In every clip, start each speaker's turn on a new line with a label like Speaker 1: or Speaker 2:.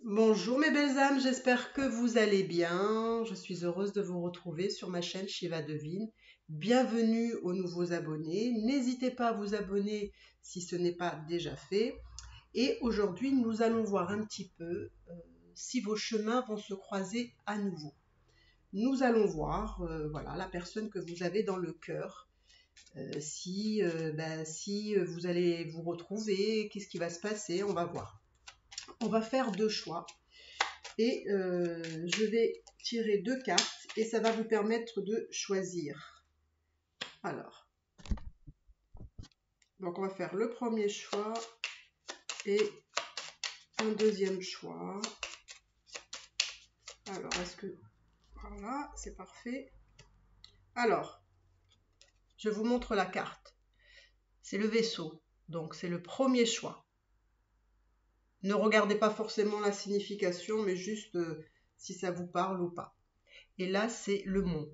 Speaker 1: Bonjour mes belles âmes, j'espère que vous allez bien. Je suis heureuse de vous retrouver sur ma chaîne Shiva Devine. Bienvenue aux nouveaux abonnés. N'hésitez pas à vous abonner si ce n'est pas déjà fait. Et aujourd'hui, nous allons voir un petit peu si vos chemins vont se croiser à nouveau. Nous allons voir voilà, la personne que vous avez dans le cœur. Si vous allez vous retrouver, qu'est-ce qui va se passer, on va voir. On va faire deux choix. Et je vais tirer deux cartes et ça va vous permettre de choisir. Alors, donc on va faire le premier choix et un deuxième choix. Alors, est-ce que... Voilà, c'est parfait. Alors, je vous montre la carte. C'est le vaisseau, donc c'est le premier choix. Ne regardez pas forcément la signification, mais juste si ça vous parle ou pas. Et là, c'est le mont,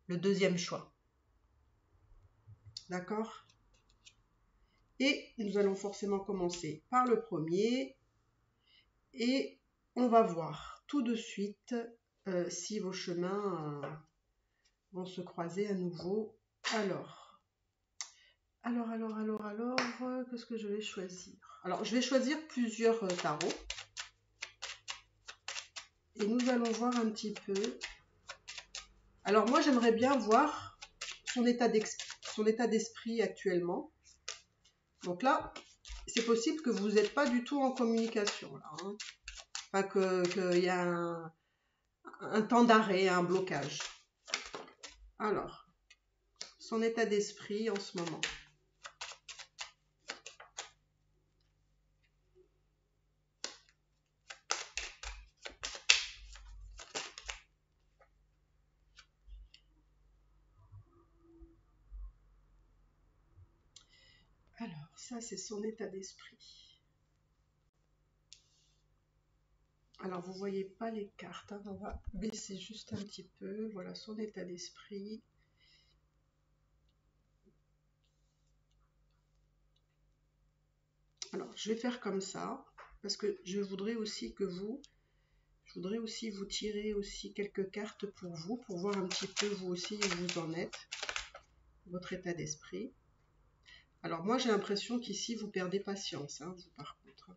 Speaker 1: le deuxième choix. D'accord ? Et nous allons forcément commencer par le premier. Et on va voir tout de suite si vos chemins vont se croiser à nouveau. Alors, qu'est-ce que je vais choisir? Alors, je vais choisir plusieurs tarots. Et nous allons voir un petit peu. Alors, moi, j'aimerais bien voir son état d'esprit actuellement. Donc là, c'est possible que vous n'êtes pas du tout en communication. Là, hein. Enfin, qu'il y a un temps d'arrêt, un blocage. Alors, son état d'esprit en ce moment. Alors, ça, c'est son état d'esprit. Alors, vous ne voyez pas les cartes, hein, on va baisser juste un petit peu. Voilà son état d'esprit. Alors, je vais faire comme ça, parce que je voudrais aussi vous tirer aussi quelques cartes pour vous, pour voir un petit peu vous aussi où vous en êtes, votre état d'esprit. Alors, moi, j'ai l'impression qu'ici, vous perdez patience, hein, vous, par contre.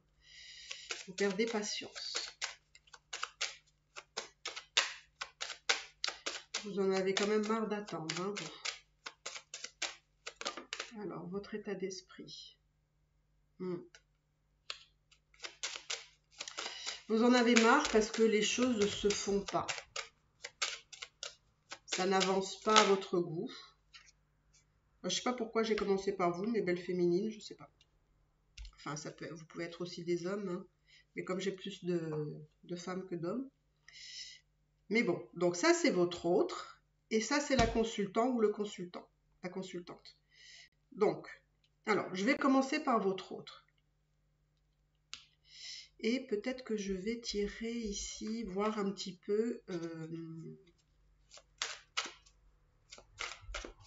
Speaker 1: Vous perdez patience. Vous en avez quand même marre d'attendre, hein, vous. Alors, votre état d'esprit. Vous en avez marre parce que les choses ne se font pas. Ça n'avance pas à votre goût. Je ne sais pas pourquoi j'ai commencé par vous, mes belles féminines, je ne sais pas. Enfin, vous pouvez être aussi des hommes, hein, mais comme j'ai plus de femmes que d'hommes. Mais bon, donc ça c'est votre autre, et ça c'est la consultante ou le consultant, la consultante. Donc, alors, je vais commencer par votre autre. Et peut-être que je vais tirer ici, voir un petit peu...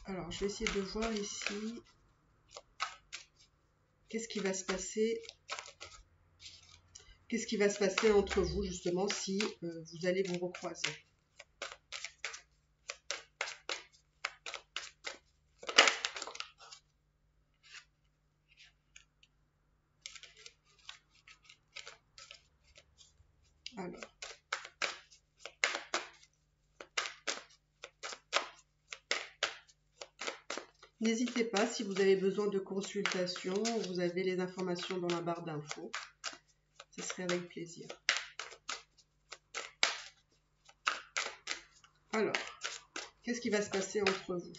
Speaker 1: Alors, je vais essayer de voir ici... Qu'est-ce qui va se passer? Qu'est-ce qui va se passer entre vous, justement, si vous allez vous recroiser? Alors... N'hésitez pas, si vous avez besoin de consultation, vous avez les informations dans la barre d'infos. Ce serait avec plaisir. Alors, qu'est-ce qui va se passer entre vous?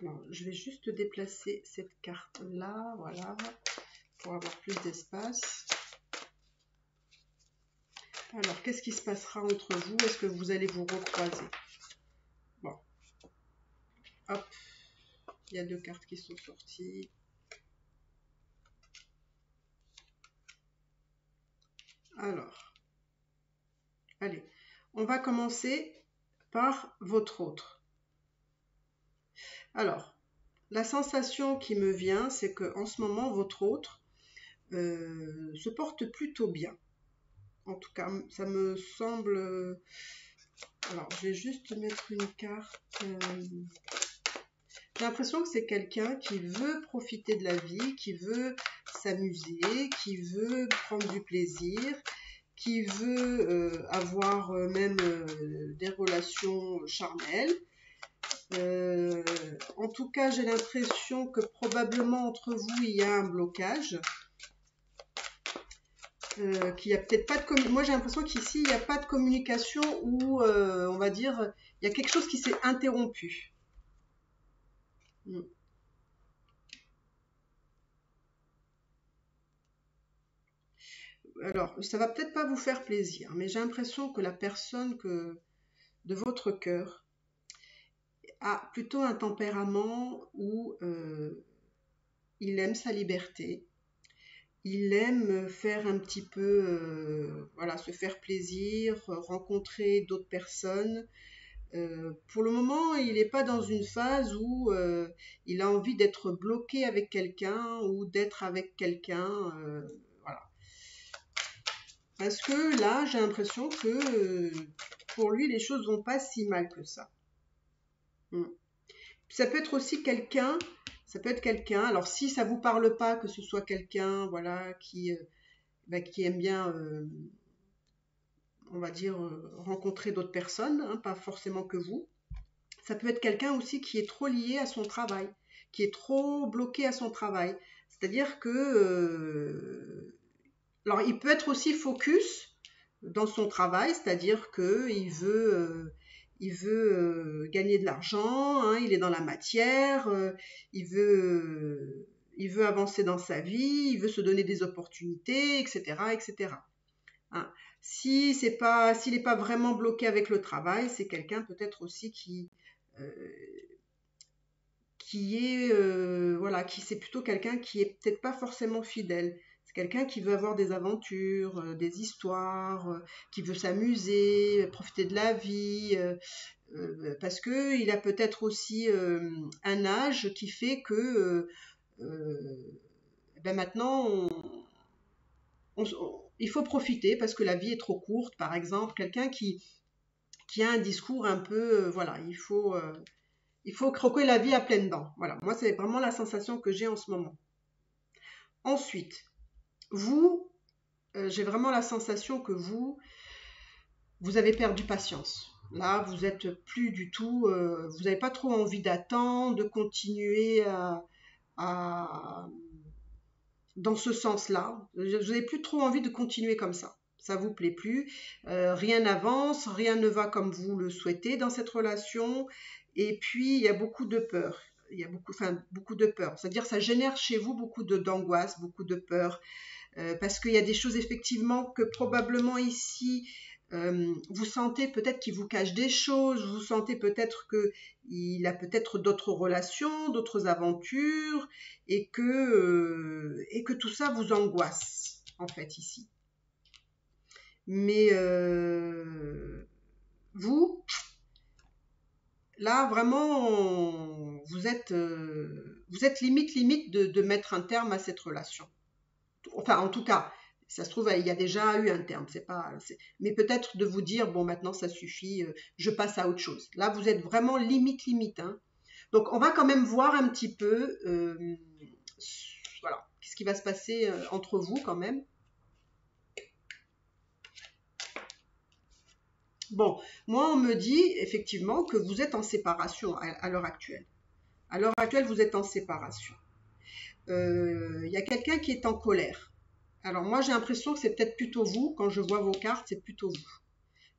Speaker 1: Alors, je vais juste déplacer cette carte-là, voilà, pour avoir plus d'espace. Alors, qu'est-ce qui se passera entre vous? Est-ce que vous allez vous recroiser? Bon. Hop. Il y a deux cartes qui sont sorties. Alors. Allez. On va commencer par votre autre. Alors, la sensation qui me vient, c'est qu'en ce moment, votre autre se porte plutôt bien. En tout cas, ça me semble... Alors, je vais juste mettre une carte. J'ai l'impression que c'est quelqu'un qui veut profiter de la vie, qui veut s'amuser, qui veut prendre du plaisir, qui veut avoir même des relations charnelles. En tout cas, j'ai l'impression que probablement entre vous, il y a un blocage. Qu'il y a peut-être pas de moi j'ai l'impression qu'ici il n'y a pas de communication ou on va dire il y a quelque chose qui s'est interrompu. Mm. Alors ça va peut-être pas vous faire plaisir, mais j'ai l'impression que la personne de votre cœur a plutôt un tempérament où il aime sa liberté. Il aime faire un petit peu, voilà, se faire plaisir, rencontrer d'autres personnes. Pour le moment, il n'est pas dans une phase où il a envie d'être bloqué avec quelqu'un ou d'être avec quelqu'un. Voilà. Parce que là, j'ai l'impression que pour lui, les choses vont pas si mal que ça. Mm. Ça peut être aussi quelqu'un, ça peut être quelqu'un. Alors si ça vous parle pas, que ce soit quelqu'un, voilà, qui aime bien, on va dire, rencontrer d'autres personnes, hein, pas forcément que vous. Ça peut être quelqu'un aussi qui est trop lié à son travail, qui est trop bloqué à son travail. C'est-à-dire que, alors il peut être aussi focus dans son travail, c'est-à-dire que il veut gagner de l'argent, hein, il est dans la matière, il veut avancer dans sa vie, il veut se donner des opportunités, etc., etc. Hein. S'il n'est pas vraiment bloqué avec le travail, c'est quelqu'un peut-être aussi euh, voilà, qui c'est plutôt quelqu'un qui est peut-être pas forcément fidèle. C'est quelqu'un qui veut avoir des aventures, des histoires, qui veut s'amuser, profiter de la vie, parce que il a peut-être aussi un âge qui fait que ben maintenant il faut profiter parce que la vie est trop courte, par exemple, quelqu'un qui a un discours un peu, voilà, il faut croquer la vie à pleines dents. Voilà, moi c'est vraiment la sensation que j'ai en ce moment. Ensuite, vous, j'ai vraiment la sensation que vous avez perdu patience. Là, vous êtes plus du tout, vous n'avez pas trop envie d'attendre, de continuer à dans ce sens-là. Vous n'avez plus trop envie de continuer comme ça. Ça vous plaît plus. Rien n'avance, rien ne va comme vous le souhaitez dans cette relation. Et puis, il y a beaucoup de peur. Il y a beaucoup de peur. C'est-à-dire, ça génère chez vous beaucoup d'angoisse, beaucoup de peur. Parce qu'il y a des choses effectivement que probablement ici, vous sentez peut-être qu'il vous cache des choses, vous sentez peut-être qu'il a peut-être d'autres relations, d'autres aventures, et que tout ça vous angoisse, en fait, ici. Mais vous, là, vraiment, vous êtes limite de mettre un terme à cette relation. Enfin, en tout cas, ça se trouve, il y a déjà eu un terme. Mais peut-être de vous dire, bon, maintenant, ça suffit, je passe à autre chose. Là, vous êtes vraiment limite. Hein. Donc, on va quand même voir un petit peu, voilà, qu'est-ce qui va se passer entre vous quand même. Bon, moi, on me dit effectivement que vous êtes en séparation à l'heure actuelle. À l'heure actuelle, vous êtes en séparation. Il y a quelqu'un qui est en colère. Alors moi, j'ai l'impression que c'est peut-être plutôt vous. Quand je vois vos cartes, c'est plutôt vous.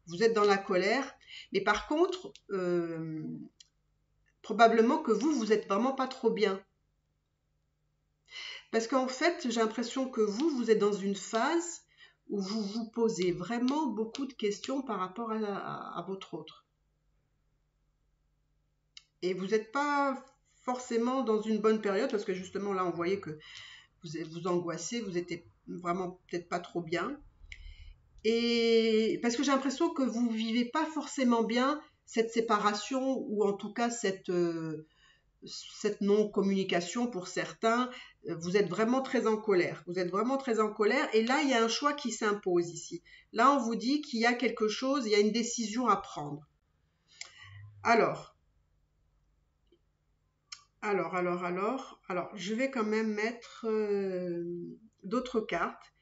Speaker 1: Vous êtes dans la colère. Mais par contre, probablement que vous êtes vraiment pas trop bien. Parce qu'en fait, j'ai l'impression que vous êtes dans une phase où vous vous posez vraiment beaucoup de questions par rapport à votre autre. Et vous n'êtes pas forcément dans une bonne période parce que justement là, on voyait que vous angoissez, vous étiez vraiment peut-être pas trop bien. Et parce que j'ai l'impression que vous vivez pas forcément bien cette séparation ou en tout cas cette non-communication pour certains, vous êtes vraiment très en colère. Vous êtes vraiment très en colère et là, il y a un choix qui s'impose ici. Là, on vous dit qu'il y a quelque chose, il y a une décision à prendre. Alors, je vais quand même mettre d'autres cartes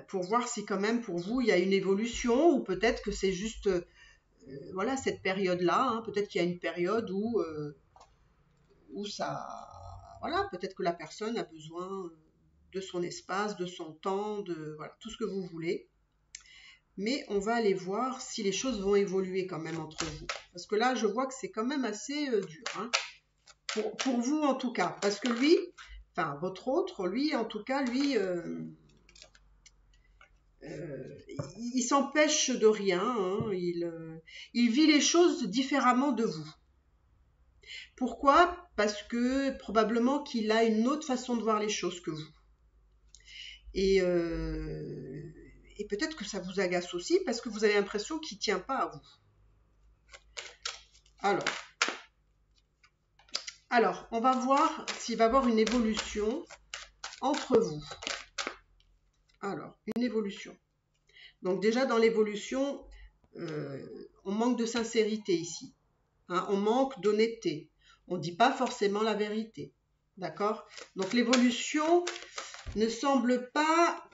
Speaker 1: pour voir si quand même pour vous, il y a une évolution ou peut-être que c'est juste, voilà, cette période-là. Hein, peut-être qu'il y a une période où ça, voilà, peut-être que la personne a besoin de son espace, de son temps, de voilà, tout ce que vous voulez. Mais on va aller voir si les choses vont évoluer quand même entre vous. Parce que là, je vois que c'est quand même assez dur. Hein, pour vous en tout cas. Parce que lui, enfin votre autre, lui en tout cas, lui, il s'empêche de rien. Hein, il vit les choses différemment de vous. Pourquoi? Parce que probablement qu'il a une autre façon de voir les choses que vous. Et peut-être que ça vous agace aussi parce que vous avez l'impression qu'il ne tient pas à vous. Alors, on va voir s'il va y avoir une évolution entre vous. Alors, une évolution. Donc déjà, dans l'évolution, on manque de sincérité ici. Hein, on manque d'honnêteté. On ne dit pas forcément la vérité. D'accord? Donc l'évolution ne semble pas...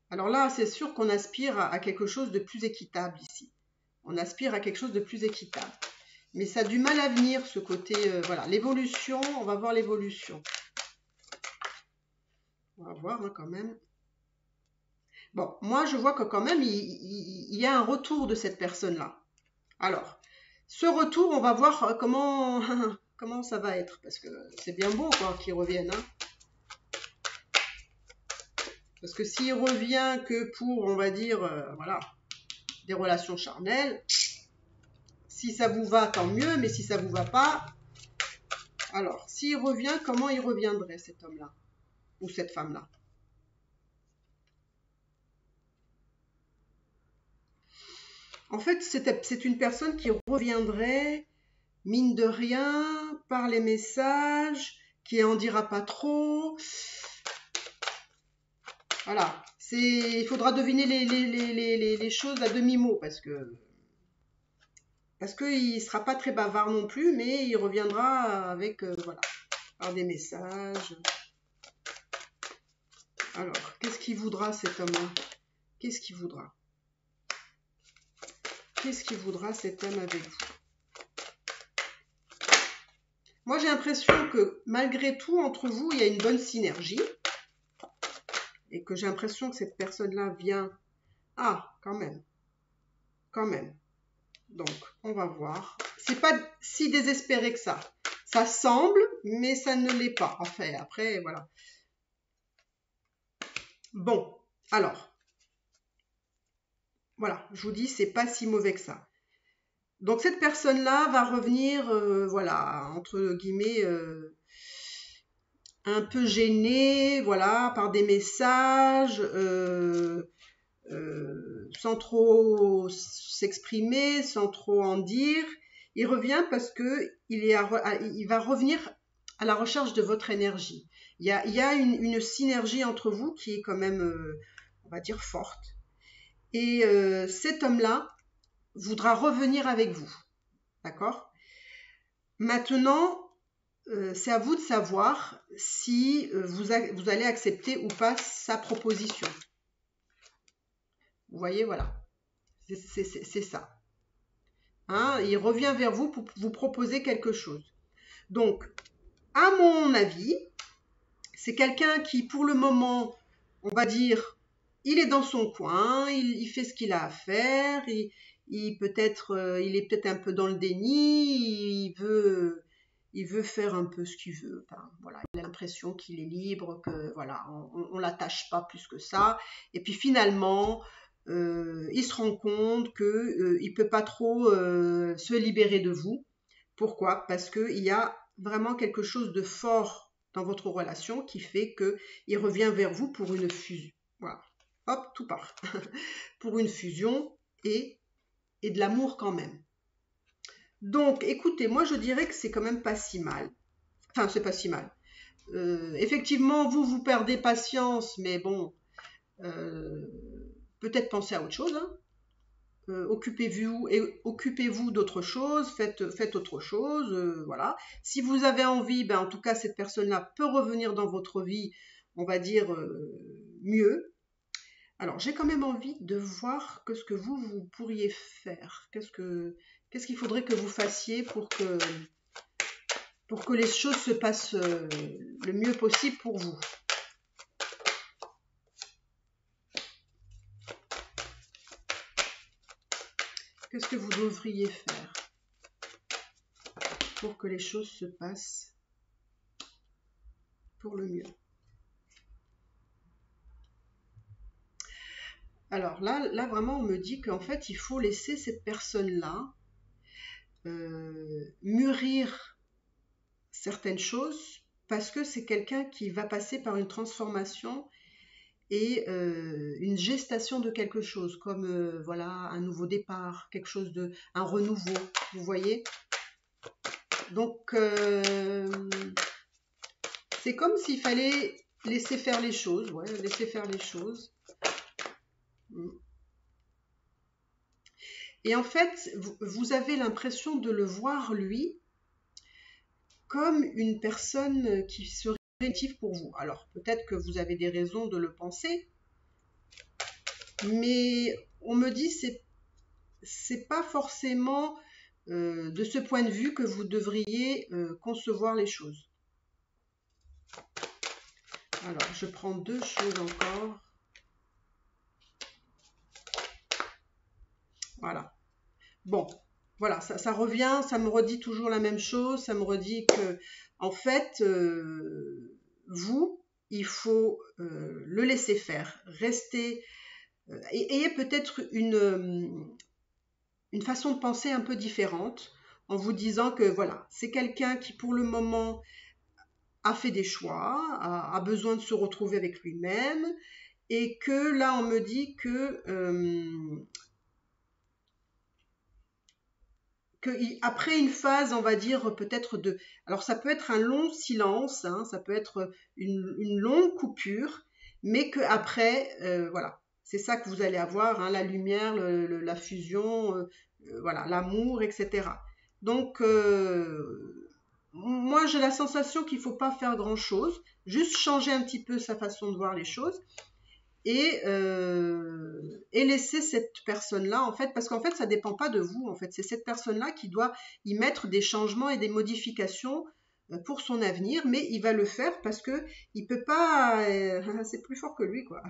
Speaker 1: Alors là, c'est sûr qu'on aspire à quelque chose de plus équitable ici. On aspire à quelque chose de plus équitable. Mais ça a du mal à venir, ce côté... voilà, l'évolution, on va voir l'évolution. On va voir hein, quand même. Bon, moi, je vois que quand même, il y a un retour de cette personne-là. Alors, ce retour, on va voir comment, comment ça va être. Parce que c'est bien beau qu'il revienne. Hein. Parce que s'il revient que pour, on va dire, voilà, des relations charnelles, si ça vous va, tant mieux. Mais si ça vous va pas, alors, s'il revient, comment il reviendrait, cet homme-là? Ou cette femme-là? En fait, c'est une personne qui reviendrait, mine de rien, par les messages, qui en dira pas trop. Voilà. Il faudra deviner les choses à demi-mot, parce qu'il ne sera pas très bavard non plus, mais il reviendra avec, voilà, par des messages. Alors, qu'est-ce qu'il voudra cet homme-là? Qu'est-ce qu'il voudra? Qu'est-ce qu'il voudra cet homme avec vous? Moi, j'ai l'impression que malgré tout, entre vous, il y a une bonne synergie. Et que j'ai l'impression que cette personne-là vient... Ah, quand même. Quand même. Donc, on va voir. C'est pas si désespéré que ça. Ça semble, mais ça ne l'est pas. Enfin, après, voilà. Bon, alors. Voilà, je vous dis, c'est pas si mauvais que ça. Donc, cette personne-là va revenir, voilà, entre guillemets, un peu gênée, voilà, par des messages, sans trop s'exprimer, sans trop en dire. Il revient parce que il va revenir à la recherche de votre énergie. Il y a une synergie entre vous qui est quand même, on va dire, forte. Et cet homme-là voudra revenir avec vous. D'accord? Maintenant, c'est à vous de savoir si vous allez accepter ou pas sa proposition. Vous voyez, voilà. C'est ça. Hein, il revient vers vous pour vous proposer quelque chose. Donc, à mon avis, c'est quelqu'un qui, pour le moment, on va dire, il est dans son coin, il fait ce qu'il a à faire, il est peut-être un peu dans le déni, il veut faire un peu ce qu'il veut. Enfin, voilà, il a l'impression qu'il est libre, que voilà, on l'attache pas plus que ça. Et puis finalement, il se rend compte que il peut pas trop se libérer de vous. Pourquoi? Parce qu'il y a vraiment quelque chose de fort dans votre relation qui fait qu'il revient vers vous pour une fusion. Voilà. Hop, tout part. Pour une fusion et et de l'amour quand même. Donc, écoutez, moi je dirais que c'est quand même pas si mal. Enfin, c'est pas si mal. Effectivement, vous perdez patience, mais bon, peut-être pensez à autre chose, hein. Occupez-vous d'autre chose, faites autre chose, voilà. Si vous avez envie, ben, en tout cas, cette personne-là peut revenir dans votre vie, on va dire, mieux. Alors, j'ai quand même envie de voir ce que vous pourriez faire. Qu'est-ce qu'il faudrait que vous fassiez pour que les choses se passent le mieux possible pour vous. Qu'est-ce que vous devriez faire pour que les choses se passent pour le mieux? Alors là vraiment, on me dit qu'en fait, il faut laisser cette personne-là mûrir certaines choses parce que c'est quelqu'un qui va passer par une transformation et une gestation de quelque chose, comme voilà, un nouveau départ, un renouveau, vous voyez. Donc, c'est comme s'il fallait laisser faire les choses, ouais, laisser faire les choses. Et en fait, vous avez l'impression de le voir, lui, comme une personne qui serait négative pour vous. Alors, peut-être que vous avez des raisons de le penser, mais on me dit c'est pas forcément de ce point de vue que vous devriez concevoir les choses. Alors, je prends deux choses encore. Voilà. Bon, voilà, ça revient, ça me redit toujours la même chose. Ça me redit que, en fait, vous, il faut le laisser faire. Rester. Ayez peut-être une façon de penser un peu différente en vous disant que, voilà, c'est quelqu'un qui, pour le moment, a fait des choix, a besoin de se retrouver avec lui-même, et que là, on me dit que après une phase, on va dire peut-être de... Alors ça peut être un long silence, hein, ça peut être une longue coupure, mais qu'après, voilà, c'est ça que vous allez avoir, hein, la lumière, la fusion, voilà, l'amour, etc. Donc, moi j'ai la sensation qu'il ne faut pas faire grand-chose, juste changer un petit peu sa façon de voir les choses, et laisser cette personne-là, en fait, parce qu'en fait, ça ne dépend pas de vous, en fait, c'est cette personne-là qui doit y mettre des changements et des modifications pour son avenir, mais il va le faire parce que il peut pas, c'est plus fort que lui, quoi.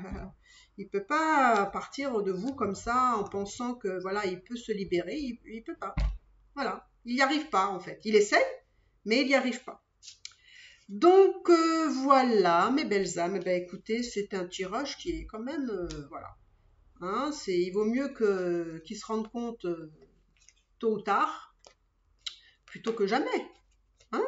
Speaker 1: Il peut pas partir de vous comme ça en pensant que voilà, il peut se libérer, il peut pas. Voilà, il n'y arrive pas en fait. Il essaie, mais il n'y arrive pas. Donc voilà, mes belles âmes, ben, écoutez, c'est un tirage qui est quand même, voilà, hein, il vaut mieux qu'ils se rendent compte tôt ou tard, plutôt que jamais, hein.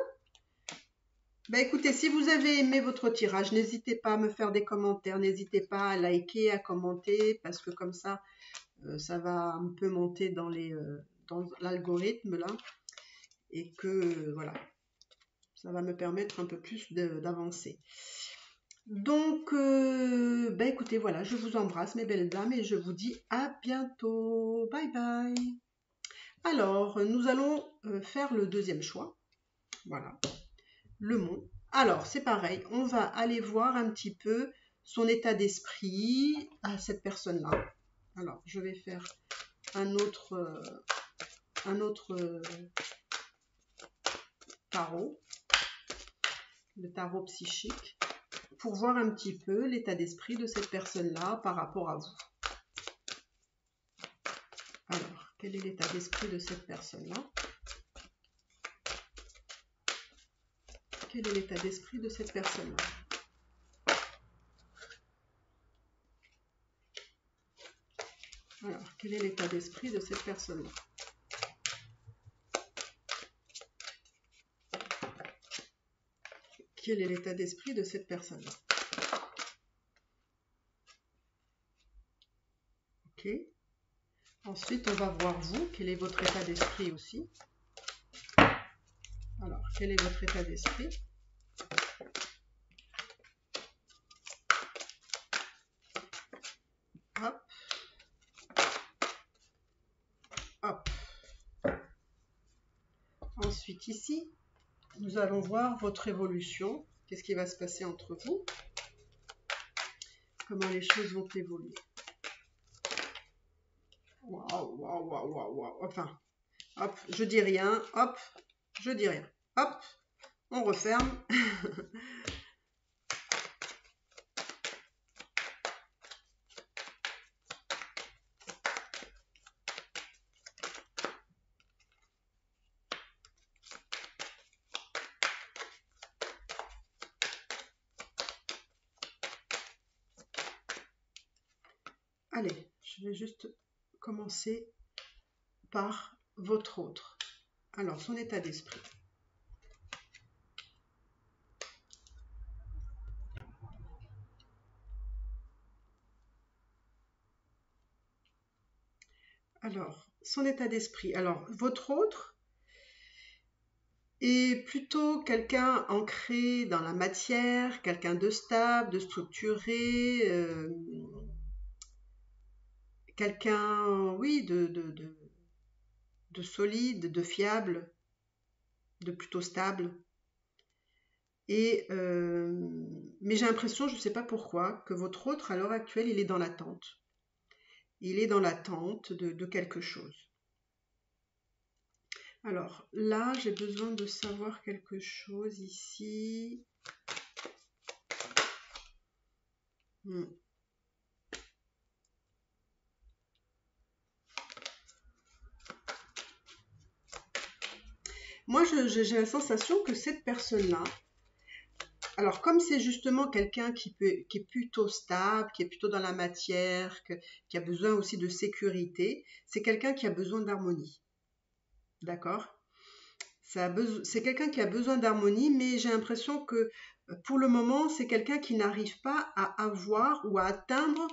Speaker 1: Ben écoutez, si vous avez aimé votre tirage, n'hésitez pas à me faire des commentaires, n'hésitez pas à liker, à commenter, parce que comme ça, ça va un peu monter dans l'algorithme là, et que voilà, ça va me permettre un peu plus d'avancer. Donc, bah écoutez, voilà, je vous embrasse mes belles dames et je vous dis à bientôt. Bye bye. Alors, nous allons faire le deuxième choix. Voilà, le mont. Alors, c'est pareil, on va aller voir un petit peu son état d'esprit à cette personne-là. Alors, je vais faire un autre tarot, le tarot psychique, pour voir un petit peu l'état d'esprit de cette personne-là par rapport à vous. Alors, quel est l'état d'esprit de cette personne-là? Quel est l'état d'esprit de cette personne-là? Alors, quel est l'état d'esprit de cette personne-là? Quel est l'état d'esprit de cette personne-là? Ok. Ensuite, on va voir vous, quel est votre état d'esprit aussi. Alors, quel est votre état d'esprit? Hop. Hop. Ensuite, ici, nous allons voir votre évolution. Qu'est-ce qui va se passer entre vous? Comment les choses vont évoluer? Waouh, waouh, waouh, waouh, waouh. Enfin, hop, je dis rien. Hop, je dis rien. Hop, on referme. Allez, je vais juste commencer par votre autre. Alors, son état d'esprit. Alors, son état d'esprit. Alors, votre autre est plutôt quelqu'un ancré dans la matière, quelqu'un de stable, de structuré, quelqu'un, oui, de solide, de fiable, de plutôt stable. Et, mais j'ai l'impression, je ne sais pas pourquoi, que votre autre, à l'heure actuelle, il est dans l'attente. Il est dans l'attente de quelque chose. Alors là, j'ai besoin de savoir quelque chose ici. Moi, j'ai la sensation que cette personne-là, alors comme c'est justement quelqu'un qui est plutôt stable, qui est plutôt dans la matière, qui a besoin aussi de sécurité, c'est quelqu'un qui a besoin d'harmonie. D'accord? C'est quelqu'un qui a besoin d'harmonie, mais j'ai l'impression que pour le moment, c'est quelqu'un qui n'arrive pas à avoir ou à atteindre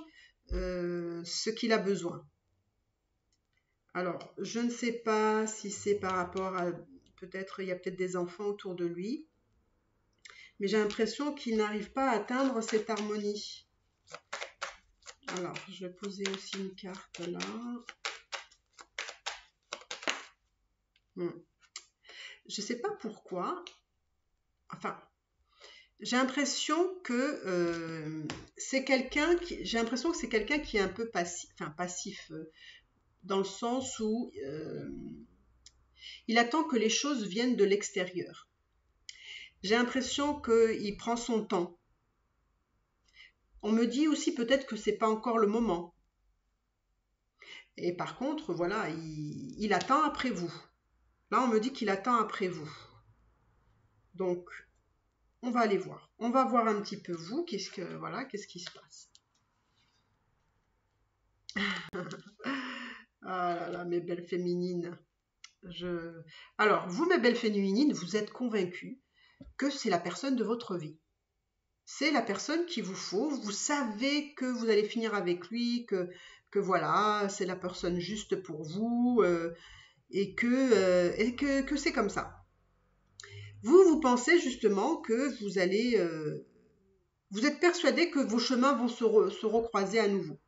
Speaker 1: ce qu'il a besoin. Alors, je ne sais pas si c'est par rapport à peut-être, il y a peut-être des enfants autour de lui, mais j'ai l'impression qu'il n'arrive pas à atteindre cette harmonie. Alors, je vais poser aussi une carte là. Je ne sais pas pourquoi. Enfin, j'ai l'impression que c'est quelqu'un qui, j'ai l'impression que c'est quelqu'un qui est un peu passif, enfin passif, dans le sens où il attend que les choses viennent de l'extérieur. J'ai l'impression qu'il prend son temps. On me dit aussi peut-être que c'est pas encore le moment. Et par contre, voilà, il attend après vous. Là, on me dit qu'il attend après vous. Donc, on va aller voir. On va voir un petit peu vous, qu'est-ce qui se passe. Ah là là, mes belles féminines. Alors, vous, mes belles féminines, vous êtes convaincues que c'est la personne de votre vie. C'est la personne qu'il vous faut. Vous savez que vous allez finir avec lui, que voilà, c'est la personne juste pour vous et que c'est comme ça. Vous pensez justement que vous allez... vous êtes persuadé que vos chemins vont se recroiser à nouveau.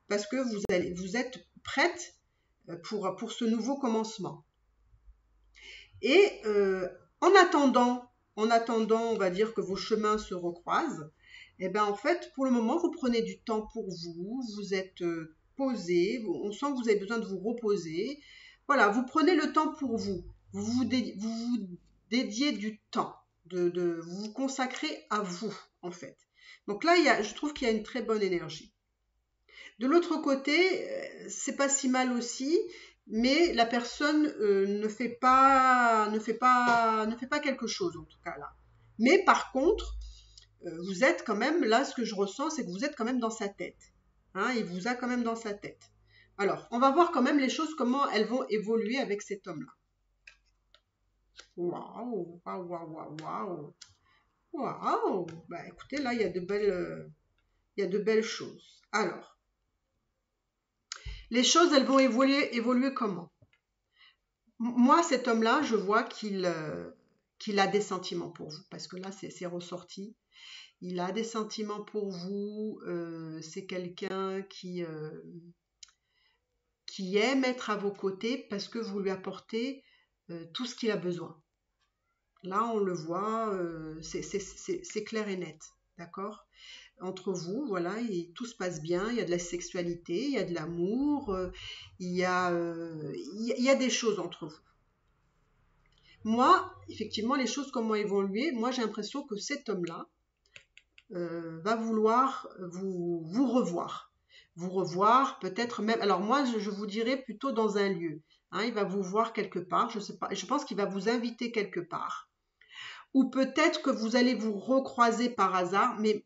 Speaker 1: Parce que vous êtes prête pour ce nouveau commencement. Et en attendant, on va dire que vos chemins se recroisent, et bien en fait, pour le moment, vous prenez du temps pour vous, vous êtes posé, on sent que vous avez besoin de vous reposer. Voilà, vous prenez le temps pour vous, vous dédiez du temps, vous vous consacrez à vous, en fait. Donc là, je trouve qu'il y a une très bonne énergie. De l'autre côté, c'est pas si mal aussi, mais la personne ne fait pas quelque chose en tout cas là. Mais par contre, vous êtes quand même, là ce que je ressens, c'est que vous êtes quand même dans sa tête. Hein, il vous a quand même dans sa tête. Alors, on va voir quand même les choses, comment elles vont évoluer avec cet homme-là. Waouh, waouh, waouh, waouh, waouh. Bah écoutez, là, il y a de belles choses. Alors, Les choses, elles vont évoluer comment? Moi, cet homme-là, je vois qu'il a des sentiments pour vous, parce que là, c'est ressorti. Il a des sentiments pour vous. C'est quelqu'un qui aime être à vos côtés parce que vous lui apportez tout ce qu'il a besoin. Là, on le voit, c'est clair et net, d'accord? Entre vous, voilà, et tout se passe bien, il y a de la sexualité, il y a de l'amour, il y a des choses entre vous. Moi, effectivement, les choses comment évoluer, moi j'ai l'impression que cet homme-là va vouloir vous revoir. Vous revoir, peut-être même. Alors moi, je vous dirais plutôt dans un lieu. Hein, il va vous voir quelque part, je sais pas. Je pense qu'il va vous inviter quelque part. Ou peut-être que vous allez vous recroiser par hasard, mais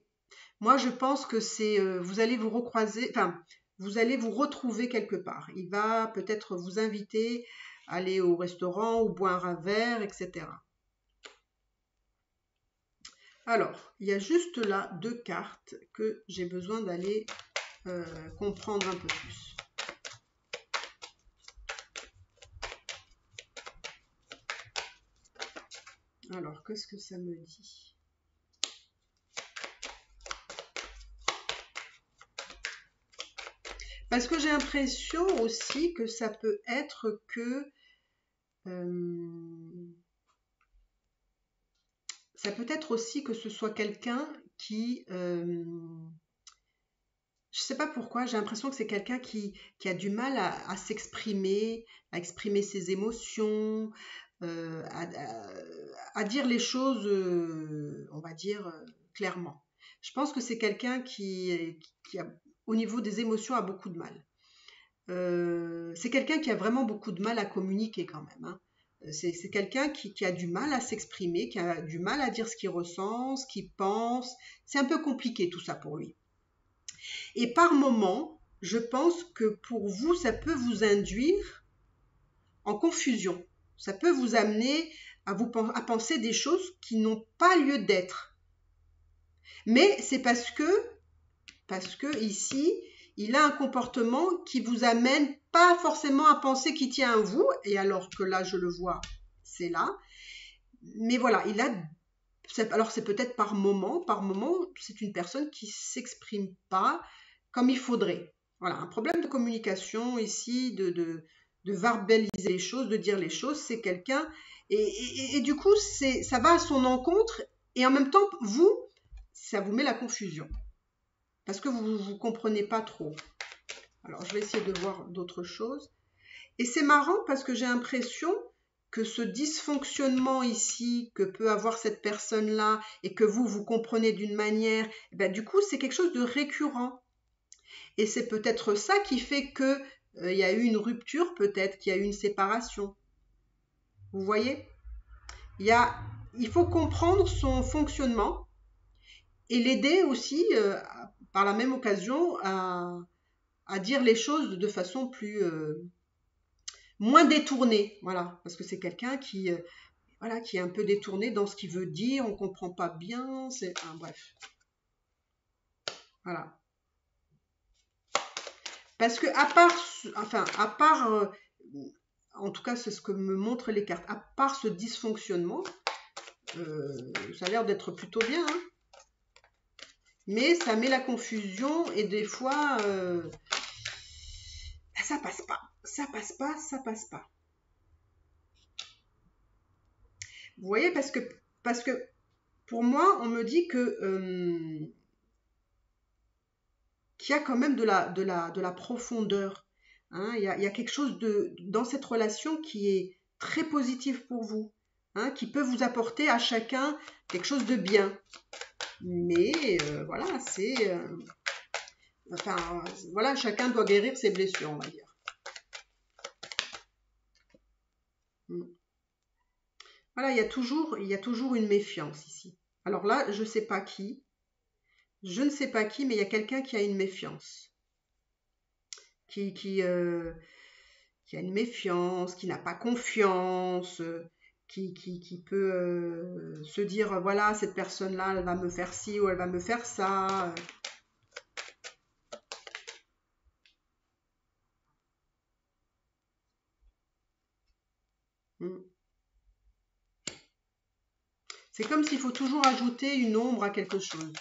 Speaker 1: moi je pense que c'est vous allez vous recroiser, enfin vous allez vous retrouver quelque part. Il va peut-être vous inviter à aller au restaurant ou boire un verre, etc. Alors, il y a juste là 2 cartes que j'ai besoin d'aller comprendre un peu plus. Alors, qu'est-ce que ça me dit? Parce que j'ai l'impression aussi que ça peut être que ça peut être aussi que ce soit quelqu'un qui je sais pas pourquoi, j'ai l'impression que c'est quelqu'un qui a du mal à s'exprimer, à exprimer ses émotions, euh, à, à- à dire les choses, on va dire, clairement. Je pense que c'est quelqu'un qui a, au niveau des émotions, a beaucoup de mal. C'est quelqu'un qui a vraiment beaucoup de mal à communiquer quand même, hein. C'est quelqu'un qui a du mal à s'exprimer, qui a du mal à dire ce qu'il ressent, ce qu'il pense. C'est un peu compliqué tout ça pour lui. Et par moment, je pense que pour vous, ça peut vous induire en confusion. Ça peut vous amener à penser des choses qui n'ont pas lieu d'être. Mais c'est parce que ici, il a un comportement qui vous amène pas forcément à penser qu'il tient à vous, et alors que là, je le vois, c'est là. Mais voilà, alors c'est peut-être par moment, c'est une personne qui s'exprime pas comme il faudrait. Voilà, un problème de communication ici, de verbaliser les choses, de dire les choses, c'est quelqu'un, et du coup, ça va à son encontre, et en même temps, ça vous met la confusion, parce que vous ne comprenez pas trop. Alors, je vais essayer de voir d'autres choses. Et c'est marrant parce que j'ai l'impression que ce dysfonctionnement ici que peut avoir cette personne-là et que vous comprenez d'une manière, ben, du coup, c'est quelque chose de récurrent. Et c'est peut-être ça qui fait que il y a eu une rupture, peut-être qu'il y a eu une séparation. Vous voyez? Il faut comprendre son fonctionnement et l'aider aussi, par la même occasion, à dire les choses de façon moins détournée. Voilà, parce que c'est quelqu'un voilà, qui est un peu détourné dans ce qu'il veut dire, on ne comprend pas bien, bref. Voilà. Parce que à part, en tout cas c'est ce que me montrent les cartes, à part ce dysfonctionnement, ça a l'air d'être plutôt bien, hein, mais ça met la confusion et des fois, ça passe pas, ça passe pas, ça passe pas. Vous voyez, parce que pour moi, on me dit qu'il y a quand même de la profondeur. Hein. Il y a quelque chose dans cette relation qui est très positif pour vous, hein, qui peut vous apporter à chacun quelque chose de bien. Mais voilà, voilà, chacun doit guérir ses blessures, on va dire. Mm. Voilà, il y a toujours une méfiance ici. Alors là, je ne sais pas qui, mais il y a quelqu'un qui a une méfiance, qui, qui, euh, qui a une méfiance, qui n'a pas confiance, qui peut se dire, voilà, cette personne-là, elle va me faire ci ou elle va me faire ça. Mm. C'est comme s'il faut toujours ajouter une ombre à quelque chose.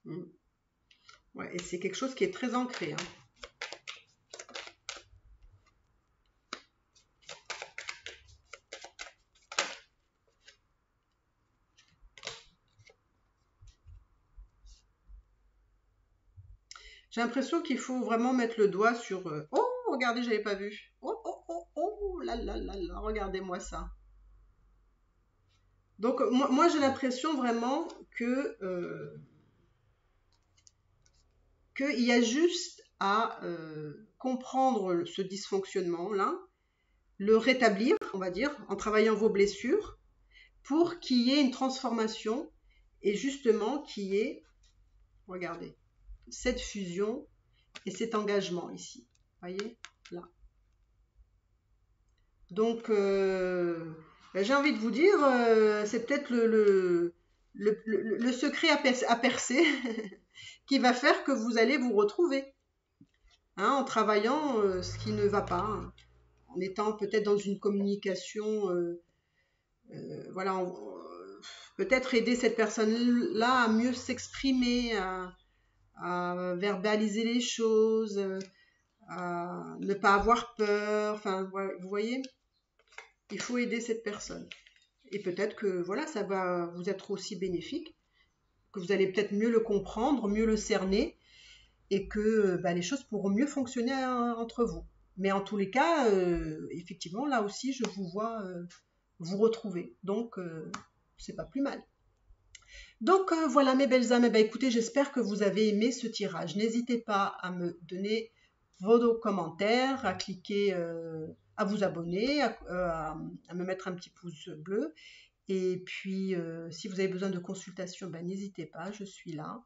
Speaker 1: Mm. Ouais, et c'est quelque chose qui est très ancré, hein. J'ai l'impression qu'il faut vraiment mettre le doigt sur... Oh, regardez, j'avais pas vu. Oh, oh, oh, oh, là, là, là, là, regardez-moi ça. Donc, moi j'ai l'impression vraiment qu'il y a juste à comprendre ce dysfonctionnement-là, le rétablir, on va dire, en travaillant vos blessures, pour qu'il y ait une transformation et justement qu'il y ait, regardez, cette fusion et cet engagement ici. Voyez, là. Donc, j'ai envie de vous dire, c'est peut-être le secret à percer qui va faire que vous allez vous retrouver, hein, en travaillant ce qui ne va pas, hein, en étant peut-être dans une communication, voilà, peut-être aider cette personne-là à mieux s'exprimer, à verbaliser les choses, à ne pas avoir peur, enfin, voilà, vous voyez, il faut aider cette personne. Et peut-être que voilà, ça va vous être aussi bénéfique, que vous allez peut-être mieux le comprendre, mieux le cerner, et que les choses pourront mieux fonctionner entre vous. Mais en tous les cas, effectivement, là aussi, je vous vois vous retrouver. Donc, c'est pas plus mal. Donc, voilà mes belles âmes. Eh ben, écoutez, j'espère que vous avez aimé ce tirage. N'hésitez pas à me donner vos commentaires, à cliquer, à vous abonner, à me mettre un petit pouce bleu. Et puis, si vous avez besoin de consultation, n'hésitez pas, je suis là.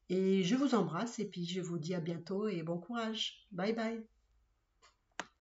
Speaker 1: Et je vous embrasse et puis je vous dis à bientôt et bon courage. Bye bye.